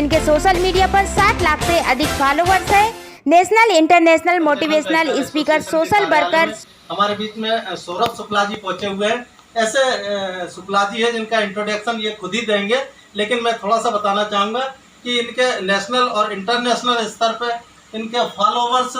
जिनके social media पर 60 लाख से अधिक फॉलोवर्स है। National international motivational speaker social worker हमारे बीच में सौरभ शुक्ला जी पहुंचे हुए हैं। ऐसे शुक्ला जी है जिनका इंट्रोडक्शन ये खुद ही देंगे, लेकिन मैं थोड़ा सा बताना चाहूँगा कि इनके नेशनल और इंटरनेशनल स्तर पे इनके फॉलोवर्स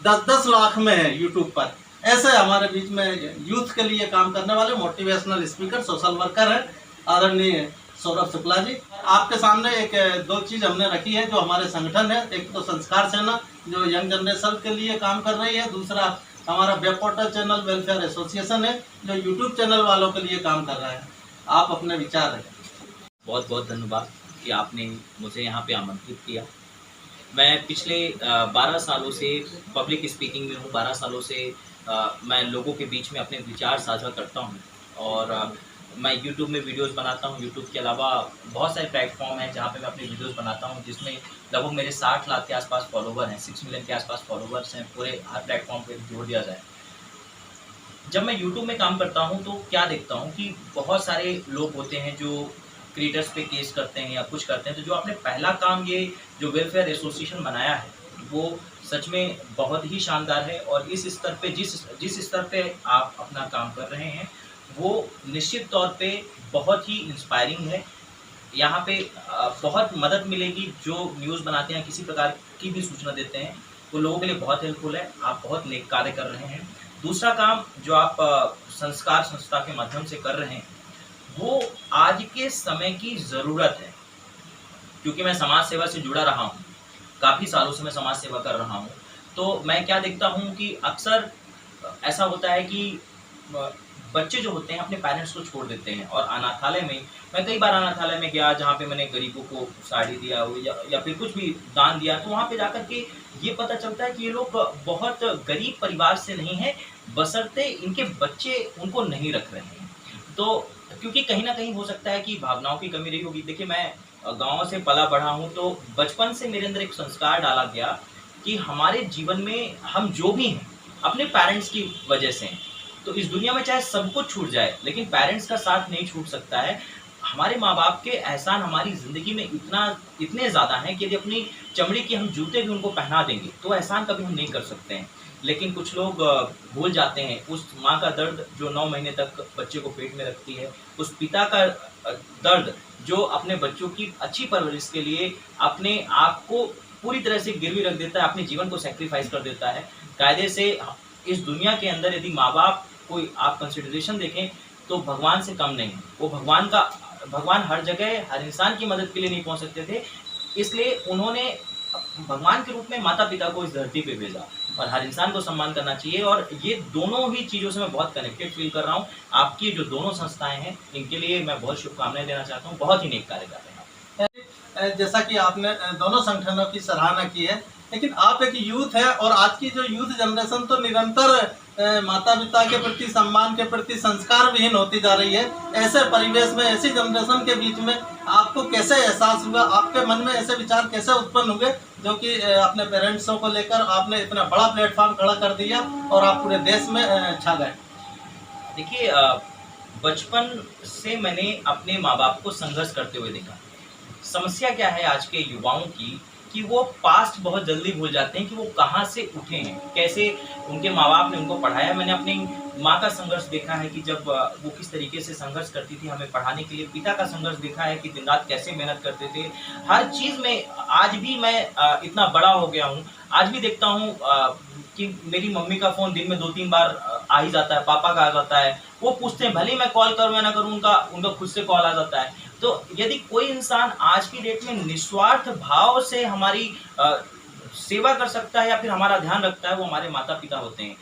10-10 लाख में है यूट्यूब पर। ऐसे हमारे बीच में यूथ के लिए काम करने वाले मोटिवेशनल स्पीकर सोशल वर्कर हैं आदरणीय सौरभ शुक्ला जी। आपके सामने एक दो चीज़ हमने रखी है जो हमारे संगठन है। एक तो संस्कार सेना जो यंग जनरेशन के लिए काम कर रही है, दूसरा हमारा web portal channel welfare association है जो यूट्यूब चैनल वालों के लिए काम कर रहा है। आप अपने विचार रखें। बहुत बहुत धन्यवाद कि आपने मुझे यहाँ पे आमंत्रित किया। मैं पिछले 12 सालों से पब्लिक स्पीकिंग में हूँ। 12 सालों से मैं लोगों के बीच में अपने विचार साझा करता हूँ और मैं यूट्यूब में वीडियोस बनाता हूँ। यूट्यूब के अलावा बहुत सारे प्लेटफॉर्म हैं जहाँ पे मैं अपने वीडियोस बनाता हूँ, जिसमें लगभग मेरे 60 लाख के आसपास फॉलोवर हैं, 6 मिलियन के आसपास फॉलोवर्स हैं पूरे हर प्लेटफॉर्म पे जोड़ दिया जाए। जब मैं यूट्यूब में काम करता हूँ तो क्या देखता हूँ कि बहुत सारे लोग होते हैं जो क्रिएटर्स पे केस करते हैं या कुछ करते हैं। तो जो आपने पहला काम ये जो वेलफेयर एसोसिएशन बनाया है वो सच में बहुत ही शानदार है और इस स्तर पे जिस स्तर पे आप अपना काम कर रहे हैं वो निश्चित तौर पे बहुत ही इंस्पायरिंग है। यहाँ पे बहुत मदद मिलेगी। जो न्यूज़ बनाते हैं, किसी प्रकार की भी सूचना देते हैं, वो लोगों के लिए बहुत हेल्पफुल है। आप बहुत नेक कार्य कर रहे हैं। दूसरा काम जो आप संस्कार संस्था के माध्यम से कर रहे हैं वो आज के समय की ज़रूरत है, क्योंकि मैं समाज सेवा से जुड़ा रहा हूँ, काफ़ी सालों से मैं समाज सेवा कर रहा हूँ। तो मैं क्या देखता हूँ कि अक्सर ऐसा होता है कि बच्चे जो होते हैं अपने पेरेंट्स को छोड़ देते हैं और अनाथालय में, मैं कई बार अनाथालय में गया जहाँ पे मैंने गरीबों को साड़ी दिया हो या फिर कुछ भी दान दिया, तो वहाँ पे जाकर के ये पता चलता है कि ये लोग बहुत गरीब परिवार से नहीं है, बशर्ते इनके बच्चे उनको नहीं रख रहे हैं। तो क्योंकि कहीं ना कहीं हो सकता है कि भावनाओं की कमी रही होगी। देखिए, मैं गांव से पला बढ़ा हूं, तो बचपन से मेरे अंदर एक संस्कार डाला गया कि हमारे जीवन में हम जो भी हैं अपने पेरेंट्स की वजह से हैं। तो इस दुनिया में चाहे सब कुछ छूट जाए लेकिन पेरेंट्स का साथ नहीं छूट सकता है। हमारे माँ बाप के एहसान हमारी ज़िंदगी में इतने ज़्यादा हैं कि यदि अपनी चमड़ी के हम जूते भी उनको पहना देंगे तो एहसान कभी हम नहीं कर सकते हैं। लेकिन कुछ लोग भूल जाते हैं उस माँ का दर्द जो 9 महीने तक बच्चे को पेट में रखती है, उस पिता का दर्द जो अपने बच्चों की अच्छी परवरिश के लिए अपने आप को पूरी तरह से गिरवी रख देता है, अपने जीवन को सेक्रीफाइस कर देता है। कायदे से इस दुनिया के अंदर यदि माँ बाप कोई आप कंसिडरेशन देखें तो भगवान से कम नहीं है। वो भगवान हर जगह हर इंसान की मदद के लिए नहीं पहुँच सकते थे, इसलिए उन्होंने भगवान के रूप में माता पिता को इस धरती पे भेजा और हर इंसान को सम्मान करना चाहिए। और ये दोनों ही चीज़ों से मैं बहुत कनेक्टेड फील कर रहा हूँ। आपकी जो दोनों संस्थाएं हैं इनके लिए मैं बहुत शुभकामनाएं देना चाहता हूँ। बहुत ही नेक कार्य कर रहे हैं। जैसा कि आपने दोनों संगठनों की सराहना की है, लेकिन आप एक यूथ है और आज की जो यूथ जनरेशन तो निरंतर माता पिता के प्रति, सम्मान के प्रति संस्कार विहीन होती जा रही है। ऐसे परिवेश में, ऐसी जनरेशन के बीच में आपको कैसे एहसास हुआ, आपके मन में ऐसे विचार कैसे उत्पन्न हुए जो कि अपने पेरेंट्सों को लेकर आपने इतना बड़ा प्लेटफॉर्म खड़ा कर दिया और आप पूरे देश में छा गए? देखिए, बचपन से मैंने अपने माँ बाप को संघर्ष करते हुए देखा। समस्या क्या है आज के युवाओं की कि वो पास्ट बहुत जल्दी भूल जाते हैं कि वो कहाँ से उठे हैं, कैसे उनके माँ बाप ने उनको पढ़ाया। मैंने अपनी माँ का संघर्ष देखा है कि जब वो किस तरीके से संघर्ष करती थी हमें पढ़ाने के लिए। पिता का संघर्ष देखा है कि दिन रात कैसे मेहनत करते थे हर चीज़ में। आज भी मैं इतना बड़ा हो गया हूँ, आज भी देखता हूँ कि मेरी मम्मी का फ़ोन दिन में 2-3 बार आ ही जाता है, पापा का आ जाता है। वो पूछते हैं, भले ही मैं कॉल करूँ या ना करूँ, उनका खुद से कॉल आ जाता है। तो यदि कोई इंसान आज की डेट में निस्वार्थ भाव से हमारी सेवा कर सकता है या फिर हमारा ध्यान रखता है, वो हमारे माता पिता होते हैं।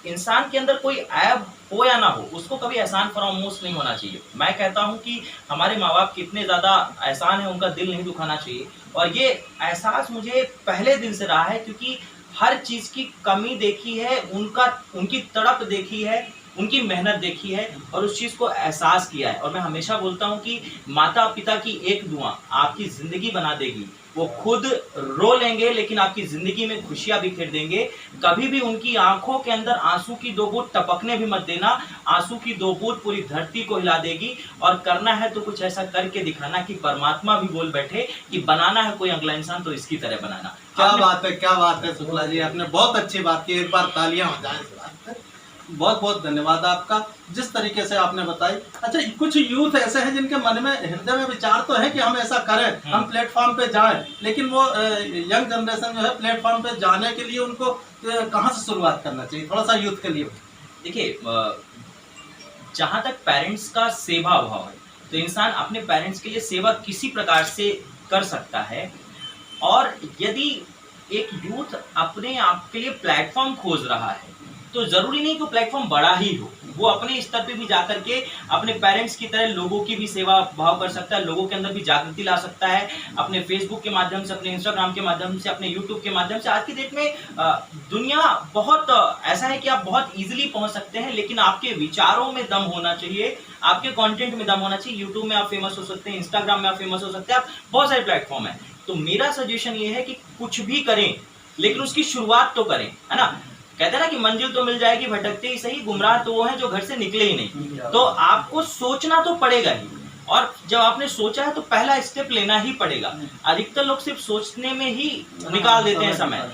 इंसान के अंदर कोई ऐब हो या ना हो, उसको कभी एहसान फरामोश नहीं होना चाहिए। मैं कहता हूं कि हमारे माँ बाप कितने ज़्यादा एहसान है, उनका दिल नहीं दुखाना चाहिए। और ये एहसास मुझे पहले दिन से रहा है, क्योंकि हर चीज़ की कमी देखी है, उनकी तड़प देखी है। उनकी मेहनत देखी है और उस चीज़ को एहसास किया है। और मैं हमेशा बोलता हूँ कि माता पिता की एक दुआ आपकी ज़िंदगी बना देगी। वो खुद रो लेंगे लेकिन आपकी ज़िंदगी में खुशियाँ बिखेर देंगे। कभी भी उनकी आंखों के अंदर आंसू की दो बूंद टपकने भी मत देना। आंसू की दो बूंद पूरी धरती को हिला देगी। और करना है तो कुछ ऐसा करके दिखाना कि परमात्मा भी बोल बैठे कि बनाना है कोई अगला इंसान तो इसकी तरह बनाना। क्या बात है शुक्ला जी, आपने बहुत अच्छी बात की। एक बार तालियां हो जाएं इस बात पे। बहुत बहुत धन्यवाद आपका, जिस तरीके से आपने बताई। अच्छा, कुछ यूथ ऐसे हैं जिनके मन में, हृदय में विचार तो है कि हम ऐसा करें, हम प्लेटफॉर्म पे जाएं, लेकिन वो यंग जनरेशन जो है प्लेटफॉर्म पे जाने के लिए उनको कहाँ से शुरुआत करना चाहिए, थोड़ा सा यूथ के लिए। देखिए, जहाँ तक पेरेंट्स का सेवा भाव है तो इंसान अपने पेरेंट्स के लिए सेवा किसी प्रकार से कर सकता है। और यदि एक यूथ अपने आप के लिए प्लेटफॉर्म खोज रहा है तो जरूरी नहीं कि प्लेटफॉर्म बड़ा ही हो, वो अपने स्तर पे भी जाकर के अपने पेरेंट्स की तरह लोगों की भी सेवा भाव कर सकता है, लोगों के अंदर भी जागृति ला सकता है, अपने फेसबुक के माध्यम से, अपने इंस्टाग्राम के माध्यम से, अपने यूट्यूब के माध्यम से। आज की डेट में दुनिया बहुत ऐसा है कि आप बहुत इजीली पहुंच सकते हैं, लेकिन आपके विचारों में दम होना चाहिए, आपके कंटेंट में दम होना चाहिए। यूट्यूब में आप फेमस हो सकते हैं, इंस्टाग्राम में आप फेमस हो सकते हैं, आप बहुत सारे प्लेटफॉर्म है। तो मेरा सजेशन ये है कि कुछ भी करें लेकिन उसकी शुरुआत तो करें, है ना। कहते हैं ना कि मंजिल तो मिल जाएगी भटकते ही सही, गुमराह तो वो है जो घर से निकले ही नहीं। तो आपको सोचना तो पड़ेगा ही, और जब आपने सोचा है तो पहला स्टेप लेना ही पड़ेगा। अधिकतर लोग सिर्फ सोचने में ही निकाल देते हैं समय।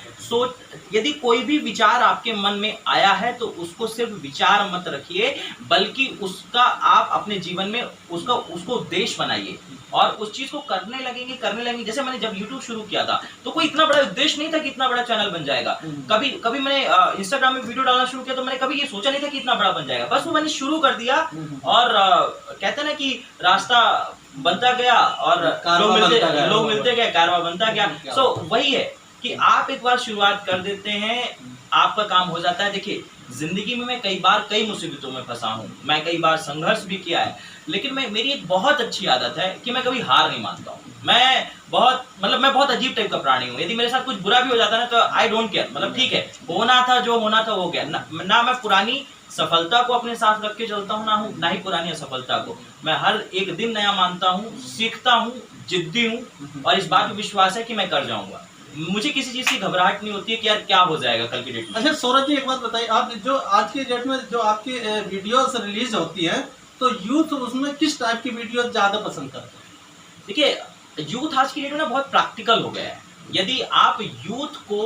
यदि कोई भी विचार आपके मन में आया है तो उसको सिर्फ विचार मत रखिए, बल्कि उसका आप अपने जीवन में उसको उद्देश्य बनाइए और उस चीज को करने लगेंगे। जैसे मैंने जब YouTube शुरू किया था तो कोई इतना बड़ा उद्देश्य नहीं था कि इतना बड़ा चैनल बन जाएगा। कभी मैंने इंस्टाग्राम में वीडियो डालना शुरू किया तो मैंने कभी ये सोचा नहीं था कि इतना बड़ा बन जाएगा। बस वो मैंने शुरू कर दिया और कहते हैं ना कि रास्ता बनता गया और लोग मिलते गए, कारवां बनता गया। सो वही है कि आप एक बार शुरुआत कर देते हैं, आपका काम हो जाता है। देखिए, जिंदगी में मैं कई मुसीबतों में फंसा हूँ, मैं कई बार संघर्ष भी किया है, लेकिन मेरी एक बहुत अच्छी आदत है कि मैं कभी हार नहीं मानता हूँ। मैं बहुत अजीब टाइप का प्राणी हूँ। यदि मेरे साथ कुछ बुरा भी हो जाता है ना तो आई डोंट केयर, मतलब ठीक है, होना था जो होना था हो गया। ना मैं पुरानी सफलता को अपने साथ रख के चलता हूँ, ना ही पुरानी असफलता को। मैं हर एक दिन नया मानता हूँ, सीखता हूँ, जिद्दी हूँ और इस बात पे विश्वास है कि मैं कर जाऊंगा। मुझे किसी चीज की घबराहट नहीं होती है कि यार क्या हो जाएगा कल की डेट में। अच्छा सौरभ जी, एक बात बताइए, आप जो आज की डेट में जो आपकी वीडियोस रिलीज होती हैं तो यूथ उसमें किस टाइप की वीडियो ज्यादा पसंद करते हैं? देखिए, यूथ आज की डेट में ना बहुत प्रैक्टिकल हो गया है। यदि आप यूथ को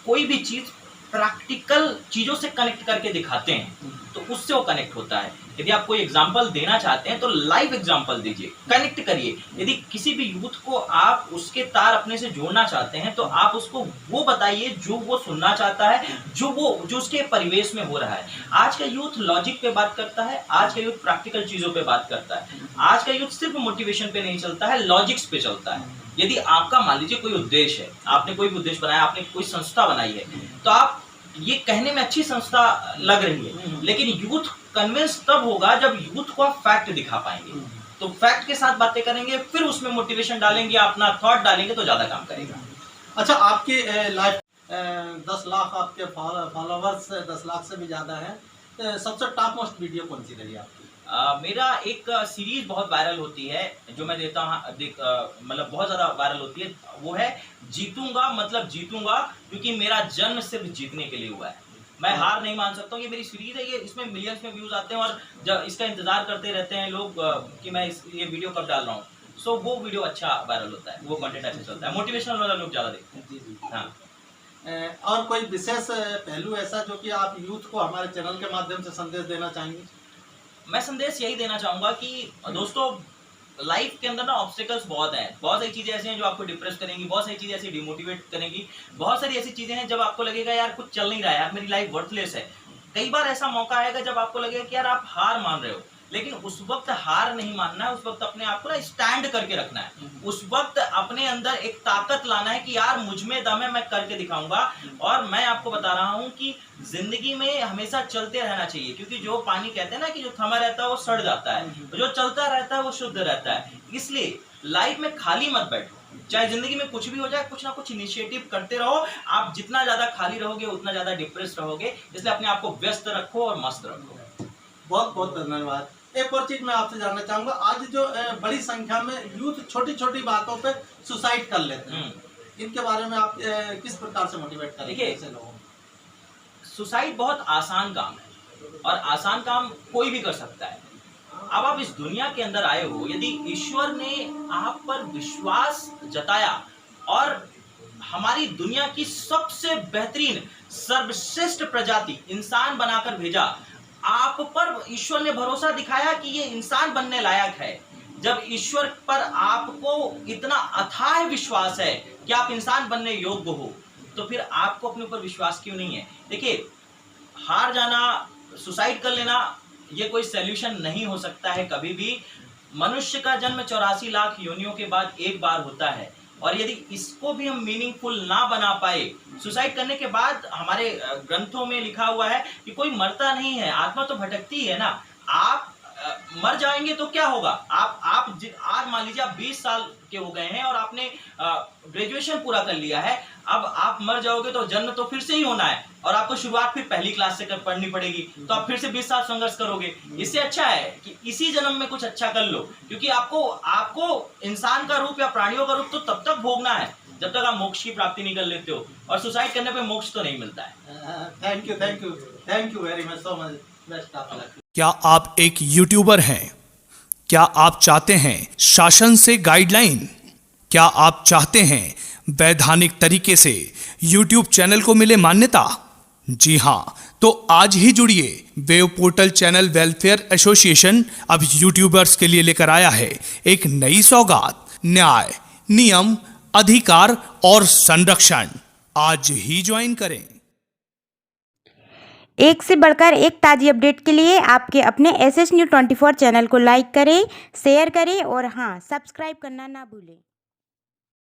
कोई भी चीज प्रैक्टिकल चीजों से कनेक्ट करके दिखाते हैं तो उससे वो कनेक्ट होता है। यदि आप कोई एग्जाम्पल देना चाहते हैं तो लाइव एग्जाम्पल दीजिए, कनेक्ट करिए। यदि किसी भी यूथ को आप उसके तार अपने से जोड़ना चाहते हैं तो आप उसको वो बताइए जो वो सुनना चाहता है, जो उसके परिवेश में हो रहा है। आज का यूथ लॉजिक पे बात करता है, आज का यूथ प्रैक्टिकल चीजों पे बात करता है, आज का यूथ सिर्फ मोटिवेशन पे नहीं चलता है, लॉजिक्स पे चलता है। यदि आपका मान लीजिए कोई उद्देश्य है, आपने कोई भी उद्देश्य बनाया, आपने कोई संस्था बनाई है, तो आप ये कहने में अच्छी संस्था लग रही है, लेकिन यूथ कन्विंस तब होगा जब यूथ को आप फैक्ट दिखा पाएंगे। तो फैक्ट के साथ बातें करेंगे, फिर उसमें मोटिवेशन डालेंगे, अपना थॉट डालेंगे तो ज्यादा काम करेगा। अच्छा, आपके लाइफ 10 लाख आपके फॉलोवर्स 10 लाख से भी ज्यादा है, सबसे टॉप मोस्ट वीडियो कौन सी रही आपकी? मेरा एक सीरीज बहुत वायरल होती है जो मैं देता हूँ, मतलब बहुत ज्यादा वायरल होती है, वो है जीतूंगा मतलब जीतूंगा, क्योंकि मेरा जन्म सिर्फ जीतने के लिए हुआ है। मैं हार नहीं मान सकता हूँ। ये मेरी सीरीज है, ये इसमें मिलियंस में व्यूज आते हैं और जब इसका इंतजार करते रहते हैं लोग कि मैं ये वीडियो कब डाल रहा हूँ। सो वो वीडियो अच्छा वायरल होता है, वो कंटेंट अच्छा चलता है, मोटिवेशनल वाला लोग ज्यादा देखते हैं। जी। हाँ, और कोई विशेष पहलू ऐसा जो कि आप यूथ को हमारे चैनल के माध्यम से संदेश देना चाहेंगे? मैं संदेश यही देना चाहूंगा कि दोस्तों, लाइफ के अंदर ना ऑब्स्टिकल्स बहुत हैं, बहुत सारी चीजें ऐसी हैं जो आपको डिप्रेस करेंगी, बहुत सारी चीजें ऐसी डिमोटिवेट करेंगी, बहुत सारी ऐसी चीजें हैं जब आपको लगेगा यार कुछ चल नहीं रहा है, यार मेरी लाइफ वर्थलेस है। कई बार ऐसा मौका आएगा जब आपको लगेगा कि यार आप हार मान रहे हो, लेकिन उस वक्त हार नहीं मानना है, उस वक्त अपने आप को ना स्टैंड करके रखना है। उस वक्त अपने अंदर एक ताकत लाना है कि यार मुझ में दम है, मैं करके दिखाऊंगा। और मैं आपको बता रहा हूं कि जिंदगी में हमेशा चलते रहना चाहिए, क्योंकि जो पानी कहते हैं ना कि जो थमा रहता है वो सड़ जाता है, जो चलता रहता है वो शुद्ध रहता है। इसलिए लाइफ में खाली मत बैठो, चाहे जिंदगी में कुछ भी हो जाए, कुछ ना कुछ इनिशिएटिव करते रहो। आप जितना ज्यादा खाली रहोगे उतना ज्यादा डिप्रेस रहोगे, इसलिए अपने आप को व्यस्त रखो और मस्त रखो। बहुत बहुत धन्यवाद। एक और चीज मैं आपसे जानना चाहूंगा, आज जो बड़ी संख्या में यूथ छोटी छोटी बातों पे सुसाइड कर लेते हैं, इनके बारे में आप किस प्रकार से मोटिवेट करेंगे देखिए, ऐसे लोगों को? सुसाइड बहुत आसान काम है और आसान काम कोई भी कर सकता है। अब आप इस दुनिया के अंदर आए हो, यदि ईश्वर ने आप पर विश्वास जताया और हमारी दुनिया की सबसे बेहतरीन सर्वश्रेष्ठ प्रजाति इंसान बनाकर भेजा, आप पर ईश्वर ने भरोसा दिखाया कि ये इंसान बनने लायक है। जब ईश्वर पर आपको इतना अथाह विश्वास है कि आप इंसान बनने योग्य हो, तो फिर आपको अपने ऊपर विश्वास क्यों नहीं है? देखिए, हार जाना, सुसाइड कर लेना, ये कोई सॉल्यूशन नहीं हो सकता है कभी भी। मनुष्य का जन्म 84 लाख योनियों के बाद एक बार होता है, और यदि इसको भी हम मीनिंगफुल ना बना पाए, सुसाइड करने के बाद हमारे ग्रंथों में लिखा हुआ है कि कोई मरता नहीं है, आत्मा तो भटकती है ना। आप मर जाएंगे तो क्या होगा? आप आज मान लीजिए आप 20 साल के हो गए हैं और आपने ग्रेजुएशन पूरा कर लिया है, अब आप मर जाओगे तो जन्म तो फिर से ही होना है और आपको शुरुआत फिर पहली क्लास से पढ़नी पड़ेगी, तो आप फिर से 20 साल संघर्ष करोगे। इससे अच्छा है कि इसी जन्म में कुछ अच्छा कर लो, क्योंकि आपको इंसान का रूप या प्राणियों का रूप तो तब तक भोगना है जब तक आप मोक्ष की प्राप्ति नहीं कर लेते हो, और सुसाइड करने पे मोक्ष तो नहीं मिलता है। Thank you very much, so much, best of luck. क्या आप एक यूट्यूबर हैं? क्या आप चाहते हैं शासन से गाइडलाइन? क्या आप चाहते हैं वैधानिक तरीके से यूट्यूब चैनल को मिले मान्यता? जी हाँ, तो आज ही जुड़िए। Wave portal channel welfare association अब यूट्यूबर्स के लिए लेकर आया है एक नई सौगात, न्याय, नियम, अधिकार और संरक्षण। आज ही ज्वाइन करें। एक से बढ़कर एक ताज़ी अपडेट के लिए आपके अपने SS News 24 चैनल को लाइक करें, शेयर करें और हाँ, सब्सक्राइब करना ना भूलें।